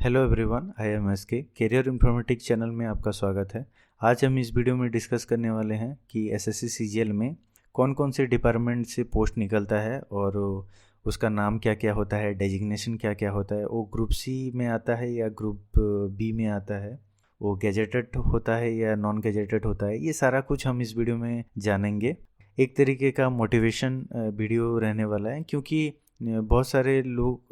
Hello everyone, I am S के career informatics channel में आपका स्वागत है। आज हम इस वीडियो में डिस्कस करने वाले हैं कि एसएससी सीजीएल में कौन कौन से डिपार्टमेंट से पोस्ट निकलता है और उसका नाम क्या क्या होता है, डेजिग्नेशन क्या क्या होता है, वो ग्रुप सी में आता है या ग्रुप बी में आता है, वो गैजेटेड होता है या नॉन गैजेटेड होता है। ये सारा कुछ हम इस वीडियो में जानेंगे। एक तरीके का मोटिवेशन वीडियो रहने वाला है, क्योंकि बहुत सारे लोग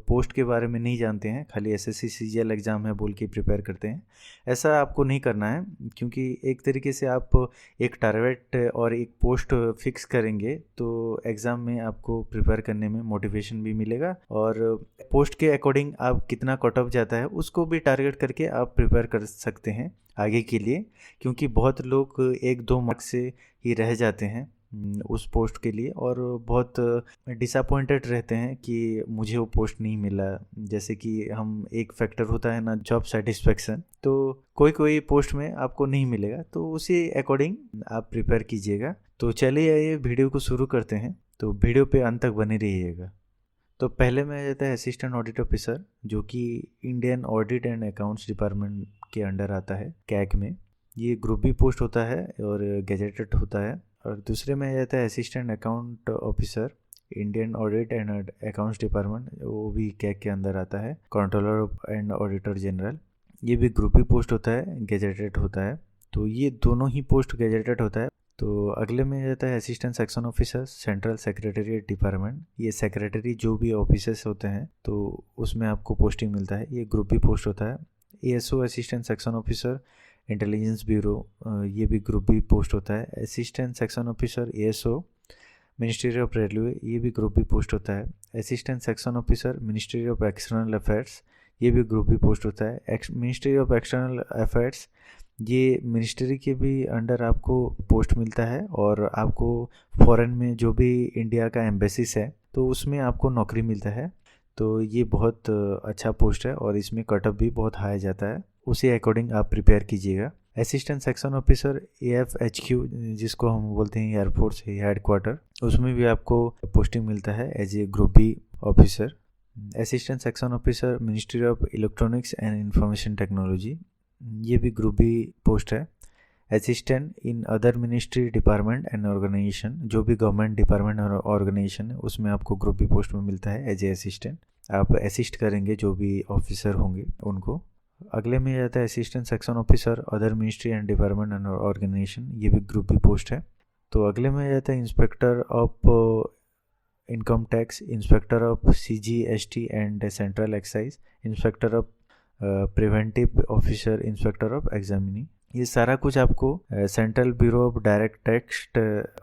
पोस्ट के बारे में नहीं जानते हैं, खाली एसएससी सीजीएल एग्ज़ाम है बोल के प्रिपेयर करते हैं। ऐसा आपको नहीं करना है, क्योंकि एक तरीके से आप एक टारगेट और एक पोस्ट फिक्स करेंगे तो एग्ज़ाम में आपको प्रिपेयर करने में मोटिवेशन भी मिलेगा, और पोस्ट के अकॉर्डिंग आप कितना कट ऑफ जाता है उसको भी टारगेट करके आप प्रिपेयर कर सकते हैं आगे के लिए। क्योंकि बहुत लोग 1-2 मार्क्स से ही रह जाते हैं उस पोस्ट के लिए, और बहुत डिसअपॉइंटेड रहते हैं कि मुझे वो पोस्ट नहीं मिला। जैसे कि हम एक फैक्टर होता है ना, जॉब सेटिस्फेक्शन, तो कोई कोई पोस्ट में आपको नहीं मिलेगा, तो उसी अकॉर्डिंग आप प्रिपेयर कीजिएगा। तो चलिए ये वीडियो को शुरू करते हैं, तो वीडियो पे अंत तक बने रहिएगा। तो पहले में आ जाता है असिस्टेंट ऑडिट ऑफिसर, जो कि Indian audit and accounts department के अंडर आता है, कैग में। ये ग्रुप बी पोस्ट होता है और गैजेटेड होता है। और दूसरे में आ जाता है assistant account officer, Indian audit and accounts department, वो भी कैग के अंदर आता है। कंट्रोलर एंड ऑडिटर जनरल, ये भी ग्रुप बी पोस्ट होता है, गैजेटेड होता है। तो ये दोनों ही पोस्ट गैजेटेड होता है। तो अगले में रहता है assistant section officer, central secretariat department. ये सेक्रेटरी जो भी ऑफिसर्स होते हैं तो उसमें आपको पोस्टिंग मिलता है, ये ग्रुप बी पोस्ट होता है। ASO assistant section officer, intelligence bureau, ये भी ग्रुप बी पोस्ट होता है। Assistant section officer ASO, ministry of railway, ये भी ग्रुप बी पोस्ट होता है। Assistant section officer, ministry of external affairs, ये भी ग्रुप बी पोस्ट होता है। मिनिस्ट्री ऑफ एक्सटर्नल अफेयर्स, ये मिनिस्ट्री के भी अंडर आपको पोस्ट मिलता है, और आपको फॉरेन में जो भी इंडिया का एम्बेसीज है तो उसमें आपको नौकरी मिलता है। तो ये बहुत अच्छा पोस्ट है और इसमें कटअप भी बहुत हाई जाता है, उसी अकॉर्डिंग आप प्रिपेयर कीजिएगा। असिस्टेंट सेक्शन ऑफिसर AFHQ, जिसको हम बोलते हैं एयरफोर्स हेडक्वार्टर, उसमें भी आपको पोस्टिंग मिलता है as a group B officer. Assistant section officer, ministry of electronics and information technology, ये भी ग्रुप बी पोस्ट है। Assistant in other ministry department and organisation, जो भी गवर्नमेंट डिपार्टमेंट और ऑर्गेनाइजेशन है उसमें आपको ग्रुप बी पोस्ट में मिलता है एज ए असिस्टेंट। आप असिस्ट करेंगे जो भी ऑफिसर होंगे उनको। अगले में आता है assistant section officer, other ministry and department and organisation, ये भी ग्रुप बी पोस्ट है। तो अगले में आता है inspector of income tax, inspector of CGST and central excise, inspector of preventive officer, inspector of examining. ये सारा कुछ आपको central bureau of direct tax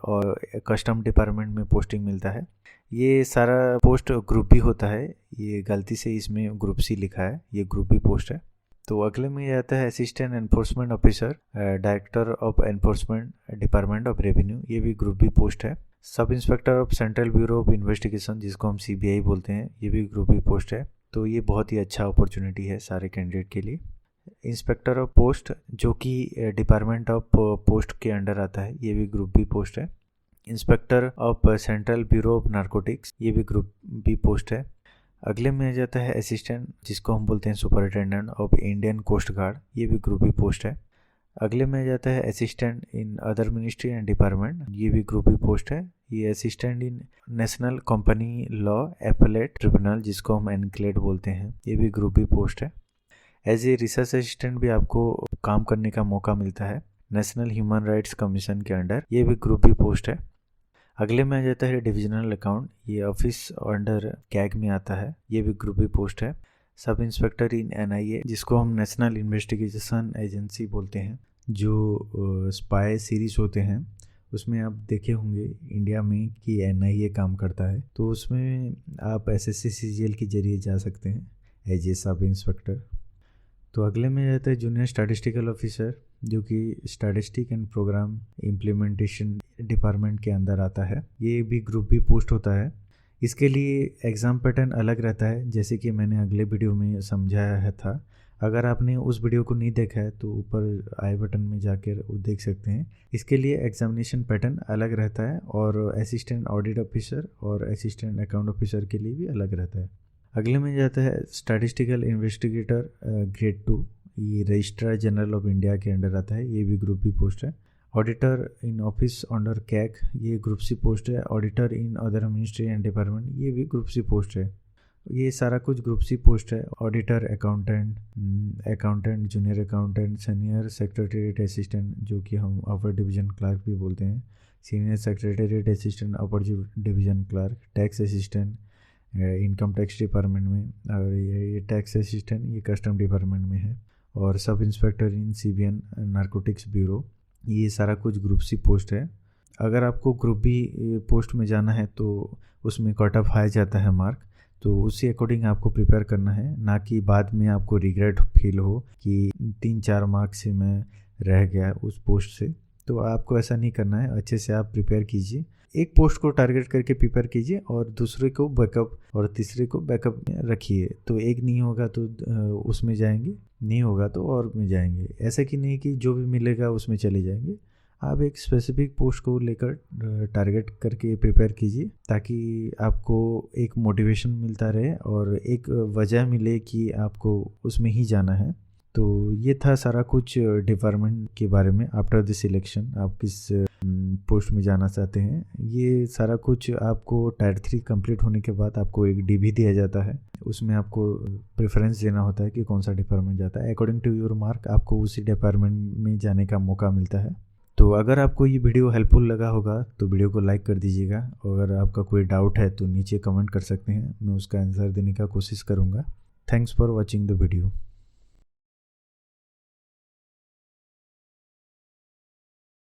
और कस्टम डिपार्टमेंट में पोस्टिंग मिलता है। ये सारा पोस्ट ग्रुप बी होता है, ये गलती से इसमें ग्रुप सी लिखा है, ये ग्रुप बी पोस्ट है। तो अगले में ये आता है assistant enforcement officer, director of enforcement department of revenue, ये भी ग्रुप बी पोस्ट है। Sub inspector of central bureau of investigation, जिसको हम CBI बोलते हैं, ये भी ग्रुप बी पोस्ट है। तो ये बहुत ही अच्छा अपॉर्चुनिटी है सारे कैंडिडेट के लिए। इंस्पेक्टर ऑफ पोस्ट, जो कि डिपार्टमेंट ऑफ पोस्ट के अंडर आता है, ये भी ग्रुप बी पोस्ट है। Inspector of central bureau of narcotics, ये भी ग्रुप बी पोस्ट है। अगले में आ जाता है असिस्टेंट, जिसको हम बोलते हैं superintendent of Indian coast guard, ये भी ग्रुप बी पोस्ट है। अगले में आ जाता है assistant in other ministry and department, ये भी ग्रुप बी पोस्ट है। ये assistant in national company law appellate tribunal, जिसको हम एनक्लेट बोलते हैं, ये भी ग्रुप बी पोस्ट है। एज ए रिसर्च असिस्टेंट भी आपको काम करने का मौका मिलता है नेशनल ह्यूमन राइट्स कमीशन के अंडर, ये भी ग्रुप बी पोस्ट है। अगले में आ जाता है डिविजनल अकाउंट, ये ऑफिस अंडर कैग में आता है, ये भी ग्रुप बी पोस्ट है। सब इंस्पेक्टर इन NIA, जिसको हम नेशनल इन्वेस्टिगेशन एजेंसी बोलते हैं, जो स्पाई सीरीज होते हैं उसमें आप देखे होंगे इंडिया में कि NIA काम करता है, तो उसमें आप SSC CGL के जरिए जा सकते हैं एज ए सब इंस्पेक्टर। तो अगले में रहता है जूनियर स्टैटिस्टिकल ऑफिसर, जो कि statistic and programme implementation department के अंदर आता है, ये भी ग्रुप बी पोस्ट होता है। इसके लिए एग्ज़ाम पैटर्न अलग रहता है, जैसे कि मैंने अगले वीडियो में समझाया है था। अगर आपने उस वीडियो को नहीं देखा है तो ऊपर आई बटन में जाकर वो देख सकते हैं। इसके लिए एग्जामिनेशन पैटर्न अलग रहता है, और असिस्टेंट ऑडिट ऑफिसर और असिस्टेंट अकाउंट ऑफिसर के लिए भी अलग रहता है। अगले में जाता है स्टैटिस्टिकल इन्वेस्टिगेटर ग्रेड 2, ये रजिस्ट्रार जनरल ऑफ इंडिया के अंडर आता है, ये भी ग्रुप बी पोस्ट है। Auditor in office under CAG, ये ग्रुप सी पोस्ट है। Auditor in other ministry and department, ये भी ग्रुप सी पोस्ट है। ये सारा कुछ ग्रुप सी पोस्ट है। Auditor, accountant, junior accountant, senior secretariat assistant जो कि हम अपर डिवीजन क्लर्क भी बोलते हैं, senior secretariat assistant, upper division clerk, tax assistant income tax department में, और ये टैक्स असिस्टेंट ये कस्टम डिपार्टमेंट में है, और सब इंस्पेक्टर इन CBN नारकोटिक्स ब्यूरो, ये सारा कुछ ग्रुप सी पोस्ट है। अगर आपको ग्रुप बी पोस्ट में जाना है तो उसमें कट ऑफ हाई जाता है मार्क, तो उसी अकॉर्डिंग आपको प्रिपेयर करना है, ना कि बाद में आपको रिग्रेट फील हो कि 3-4 मार्क्स से मैं रह गया उस पोस्ट से। तो आपको ऐसा नहीं करना है, अच्छे से आप प्रिपेयर कीजिए, एक पोस्ट को टारगेट करके प्रिपेयर कीजिए और दूसरे को बैकअप और तीसरे को बैकअप में रखिए। तो एक नहीं होगा तो उसमें जाएंगे, नहीं होगा तो और में जाएंगे। ऐसा कि नहीं कि जो भी मिलेगा उसमें चले जाएंगे। आप एक स्पेसिफिक पोस्ट को लेकर टारगेट करके प्रिपेयर कीजिए, ताकि आपको एक मोटिवेशन मिलता रहे और एक वजह मिले कि आपको उसमें ही जाना है। तो ये था सारा कुछ डिपार्टमेंट के बारे में। आफ्टर द सिलेक्शन आप किस पोस्ट में जाना चाहते हैं, ये सारा कुछ आपको टायर 3 कंप्लीट होने के बाद आपको एक DB दिया जाता है, उसमें आपको प्रेफरेंस देना होता है कि कौन सा डिपार्टमेंट जाता है। अकॉर्डिंग टू योर मार्क आपको उसी डिपार्टमेंट में जाने का मौका मिलता है। तो अगर आपको ये वीडियो हेल्पफुल लगा होगा तो वीडियो को लाइक कर दीजिएगा, और अगर आपका कोई डाउट है तो नीचे कमेंट कर सकते हैं, मैं उसका आंसर देने का कोशिश करूँगा। Thanks for watching the video.